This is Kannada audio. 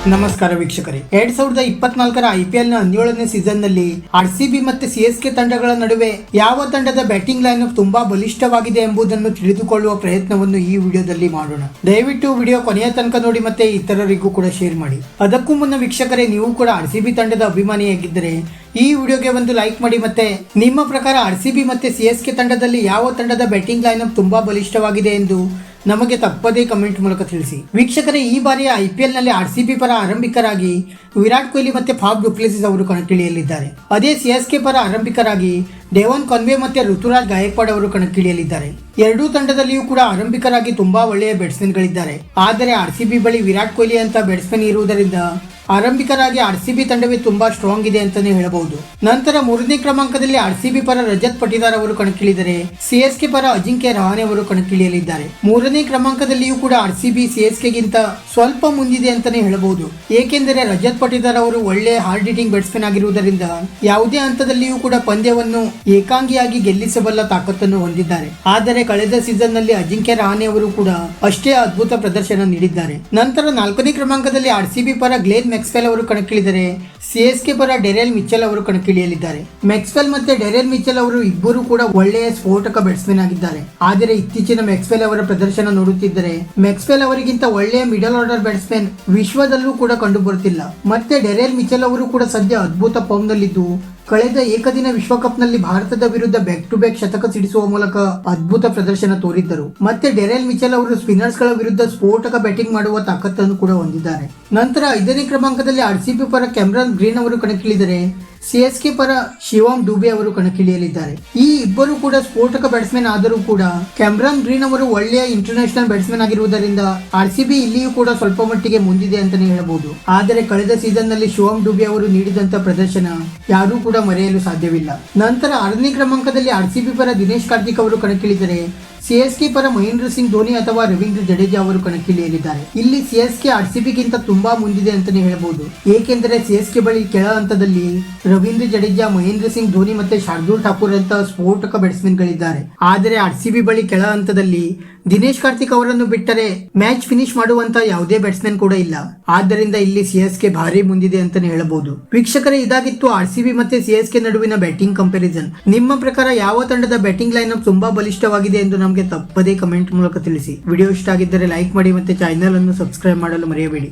ನಮಸ್ಕಾರ ವೀಕ್ಷಕರೇ, 2024ರ IPL ನ 17ನೇ ಸೀಸನ್ ನಲ್ಲಿ RCB ಮತ್ತೆ CSK ತಂಡಗಳ ನಡುವೆ ಯಾವ ತಂಡದ ಬ್ಯಾಟಿಂಗ್ ಲೈನ್ ಅಪ್ ತುಂಬಾ ಬಲಿಷ್ಠವಾಗಿದೆ ಎಂಬುದನ್ನು ತಿಳಿದುಕೊಳ್ಳುವ ಪ್ರಯತ್ನವನ್ನು ಈ ವಿಡಿಯೋದಲ್ಲಿ ಮಾಡೋಣ. ದಯವಿಟ್ಟು ವಿಡಿಯೋ ಕೊನೆಯ ತನಕ ನೋಡಿ ಮತ್ತೆ ಇತರರಿಗೂ ಕೂಡ ಶೇರ್ ಮಾಡಿ. ಅದಕ್ಕೂ ಮುನ್ನ ವೀಕ್ಷಕರೇ, ನೀವು ಕೂಡ RCB ತಂಡದ ಅಭಿಮಾನಿಯಾಗಿದ್ದರೆ ಈ ವಿಡಿಯೋಗೆ ಒಂದು ಲೈಕ್ ಮಾಡಿ. ಮತ್ತೆ ನಿಮ್ಮ ಪ್ರಕಾರ RCB ಮತ್ತೆ CSK ತಂಡದಲ್ಲಿ ಯಾವ ತಂಡದ ಬ್ಯಾಟಿಂಗ್ ಲೈನ್ ಅಪ್ ತುಂಬಾ ಬಲಿಷ್ಠವಾಗಿದೆ ಎಂದು ನಮಗೆ ತಪ್ಪದೇ ಕಮೆಂಟ್ ಮೂಲಕ ತಿಳಿಸಿ. ವೀಕ್ಷಕರೇ, ಈ ಬಾರಿಯ IPL ನಲ್ಲಿ RCB ಪರ ಆರಂಭಿಕರಾಗಿ ವಿರಾಟ್ ಕೊಹ್ಲಿ ಮತ್ತೆ ಫಾಫ್ ಡು ಪ್ಲೆಸಿಸ್ ಅವರು ಕಣಕ್ಕಿಳಿಯಲಿದ್ದಾರೆ. ಅದೇ CSK ಪರ ಆರಂಭಿಕರಾಗಿ ಡೆವನ್ ಕಾನ್ವೆ ಮತ್ತೆ ಋತುರಾಜ್ ಗಾಯಕ್ವಾಡ್ ಅವರು ಕಣಕ್ಕಿಳಿಯಲಿದ್ದಾರೆ. ಎರಡೂ ತಂಡದಲ್ಲಿಯೂ ಕೂಡ ಆರಂಭಿಕರಾಗಿ ತುಂಬಾ ಒಳ್ಳೆಯ ಬ್ಯಾಟ್ಸ್ಮನ್ ಗಳಿದ್ದಾರೆ. ಆದರೆ RCB ಬಳಿ ವಿರಾಟ್ ಕೊಹ್ಲಿ ಅಂತ ಬ್ಯಾಟ್ಸ್ಮನ್ ಇರುವುದರಿಂದ ಆರಂಭಿಕರಾಗಿ RCB ತಂಡವೇ ತುಂಬಾ ಸ್ಟ್ರಾಂಗ್ ಇದೆ ಅಂತಾನೆ ಹೇಳಬಹುದು. ನಂತರ ಮೂರನೇ ಕ್ರಮಾಂಕದಲ್ಲಿ RCB ಪರ ರಜತ್ ಪಟಿದಾರ್ ಅವರು ಕಣಕ್ಕಿಳಿದರೆ CSK ಪರ ಅಜಿಂಕ್ಯ ರಹಾನೆ ಅವರು ಕಣಕ್ಕಿಳಿಯಲಿದ್ದಾರೆ. ಮೂರನೇ ಕ್ರಮಾಂಕದಲ್ಲಿಯೂ ಕೂಡ RCB CSK ಗಿಂತ ಸ್ವಲ್ಪ ಮುಂದಿದೆ ಅಂತಾನೆ ಹೇಳಬಹುದು. ಏಕೆಂದರೆ ರಜತ್ ಪಟಿದಾರ್ ಅವರು ಒಳ್ಳೆಯ ಹಾರ್ಡ್ ಹಿಟ್ಟಿಂಗ್ ಬ್ಯಾಟ್ಸ್ಮನ್ ಆಗಿರುವುದರಿಂದ ಯಾವುದೇ ಹಂತದಲ್ಲಿಯೂ ಕೂಡ ಪಂದ್ಯವನ್ನು ಏಕಾಂಗಿಯಾಗಿ ಗೆಲ್ಲಿಸಬಲ್ಲ ತಾಕತ್ತನ್ನು ಹೊಂದಿದ್ದಾರೆ. ಆದರೆ ಕಳೆದ ಸೀಸನ್ ನಲ್ಲಿ ಅಜಿಂಕ್ಯ ರಹಾನೆ ಅವರು ಕೂಡ ಅಷ್ಟೇ ಅದ್ಭುತ ಪ್ರದರ್ಶನ ನೀಡಿದ್ದಾರೆ. ನಂತರ ನಾಲ್ಕನೇ ಕ್ರಮಾಂಕದಲ್ಲಿ RCB ಪರ ಗ್ಲೇನ್ ಮ್ಯಾಕ್ಸ್ವೆಲ್ ಅವರು ಕಣಕ್ಕಿಳಿದರೆ CSK ಪರ ಡೆರೆಲ್ ಮಿಚೆಲ್ ಅವರು ಕಣಕ್ಕಿಳಿಯಲಿದ್ದಾರೆ. ಮ್ಯಾಕ್ಸ್ವೆಲ್ ಮತ್ತೆ ಡೆರೆಲ್ ಮಿಚೆಲ್ ಅವರು ಇಬ್ಬರು ಕೂಡ ಒಳ್ಳೆಯ ಸ್ಫೋಟಕ ಬ್ಯಾಟ್ಸ್ಮನ್ ಆಗಿದ್ದಾರೆ. ಆದರೆ ಇತ್ತೀಚಿನ ಮ್ಯಾಕ್ಸ್ವೆಲ್ ಅವರ ಪ್ರದರ್ಶನ ನೋಡುತ್ತಿದ್ದರೆ ಮ್ಯಾಕ್ಸ್ವೆಲ್ ಅವರಿಗಿಂತ ಒಳ್ಳೆಯ ಮಿಡಲ್ ಆರ್ಡರ್ ಬ್ಯಾಟ್ಸ್ಮನ್ ವಿಶ್ವದಲ್ಲೂ ಕೂಡ ಕಂಡು ಬರುತ್ತಿಲ್ಲ. ಮತ್ತೆ ಡೆರೆಲ್ ಮಿಚೆಲ್ ಅವರು ಕೂಡ ಸದ್ಯ ಅದ್ಭುತ ಫಾರ್ಮ್ ನಲ್ಲಿದ್ದು ಕಳೆದ ಏಕದಿನ ವಿಶ್ವಕಪ್ ನಲ್ಲಿ ಭಾರತದ ವಿರುದ್ಧ ಬ್ಯಾಕ್ ಟು ಬ್ಯಾಕ್ ಶತಕ ಸಿಡಿಸುವ ಮೂಲಕ ಅದ್ಭುತ ಪ್ರದರ್ಶನ ತೋರಿದ್ದರು. ಮತ್ತೆ ಡೆರೆಲ್ ಮಿಚೆಲ್ ಅವರು ಸ್ಪಿನ್ನರ್ಸ್ ಗಳ ವಿರುದ್ಧ ಸ್ಫೋಟಕ ಬ್ಯಾಟಿಂಗ್ ಮಾಡುವ ತಾಕತ್ತನ್ನು ಕೂಡ ಹೊಂದಿದ್ದಾರೆ. ನಂತರ ಐದನೇ ಕ್ರಮಾಂಕದಲ್ಲಿ RCB ಪರ ಕ್ಯಾಮ್ರನ್ ಗ್ರೀನ್ ಅವರು ಕಣಕ್ಕಿಳಿದರೆ CSK ಪರ ಶಿವಮ್ ಡುಬೆ ಅವರು ಕಣಕ್ಕಿಳಿಯಲಿದ್ದಾರೆ. ಈ ಇಬ್ಬರು ಕೂಡ ಸ್ಫೋಟಕ ಬ್ಯಾಟ್ಸ್ಮನ್ ಆದರೂ ಕೂಡ ಕ್ಯಾಮ್ರನ್ ಗ್ರೀನ್ ಅವರು ಒಳ್ಳೆಯ ಇಂಟರ್ನ್ಯಾಷನಲ್ ಬ್ಯಾಟ್ಸ್ಮನ್ ಆಗಿರುವುದರಿಂದ RCB ಇಲ್ಲಿಯೂ ಕೂಡ ಸ್ವಲ್ಪ ಮಟ್ಟಿಗೆ ಮುಂದಿದೆ ಅಂತಾನೆ ಹೇಳಬಹುದು. ಆದರೆ ಕಳೆದ ಸೀಸನ್ ನಲ್ಲಿ ಶಿವಮ್ ಡುಬೆ ಅವರು ನೀಡಿದಂತ ಪ್ರದರ್ಶನ ಯಾರೂ ಕೂಡ ಮರೆಯಲು ಸಾಧ್ಯವಿಲ್ಲ. ನಂತರ ಆರನೇ ಕ್ರಮಾಂಕದಲ್ಲಿ RCB ಪರ ದಿನೇಶ್ ಕಾರ್ತಿಕ್ ಅವರು ಕಣಕ್ಕಿಳಿದರೆ CSK ಪರ ಮಹೇಂದ್ರ ಸಿಂಗ್ ಧೋನಿ ಅಥವಾ ರವೀಂದ್ರ ಜಡೇಜಾ ಅವರು ಕಣಕ್ಕಿಳಿಯಲಿದ್ದಾರೆ. ಇಲ್ಲಿ CSK RCB ಗಿಂತ ತುಂಬಾ ಮುಂದಿದೆ ಅಂತಾನೆ ಹೇಳಬಹುದು. ಏಕೆಂದರೆ CSK ಬಳಿ ಕೆಳ ಹಂತದಲ್ಲಿ ರವೀಂದ್ರ ಜಡೇಜಾ, ಮಹೇಂದ್ರ ಸಿಂಗ್ ಧೋನಿ ಮತ್ತೆ ಶಾರ್ದೂಲ್ ಠಾಕೂರ್ ಅಂತ ಸ್ಫೋಟಕ ಬ್ಯಾಟ್ಸ್ಮನ್ ಗಳಿದ್ದಾರೆ. ಆದರೆ RCB ಬಳಿ ಕೆಳ ಹಂತದಲ್ಲಿ ದಿನೇಶ್ ಕಾರ್ತಿಕ್ ಅವರನ್ನು ಬಿಟ್ಟರೆ ಮ್ಯಾಚ್ ಫಿನಿಶ್ ಮಾಡುವಂತ ಯಾವುದೇ ಬ್ಯಾಟ್ಸ್ಮನ್ ಕೂಡ ಇಲ್ಲ. ಆದ್ದರಿಂದ ಇಲ್ಲಿ CSK ಭಾರಿ ಮುಂದಿದೆ ಅಂತಾನೆ ಹೇಳಬಹುದು. ವೀಕ್ಷಕರೇ, ಇದಾಗಿತ್ತು RCB ಮತ್ತೆ CSK ನಡುವಿನ ಬ್ಯಾಟಿಂಗ್ ಕಂಪ್ಯಾರಿಸನ್. ನಿಮ್ಮ ಪ್ರಕಾರ ಯಾವ ತಂಡದ ಬ್ಯಾಟಿಂಗ್ ಲೈನ್ ಅಪ್ ತುಂಬಾ ಬಲಿಷ್ಠವಾಗಿದೆ ಎಂದು ನಮಗೆ ತಪ್ಪದೇ ಕಮೆಂಟ್ ಮೂಲಕ ತಿಳಿಸಿ. ವಿಡಿಯೋ ಇಷ್ಟ ಆಗಿದ್ದರೆ ಲೈಕ್ ಮಾಡಿ ಮತ್ತೆ ಚಾನೆಲ್ ಅನ್ನು ಸಬ್ಸ್ಕ್ರೈಬ್ ಮಾಡಲು ಮರೆಯಬೇಡಿ.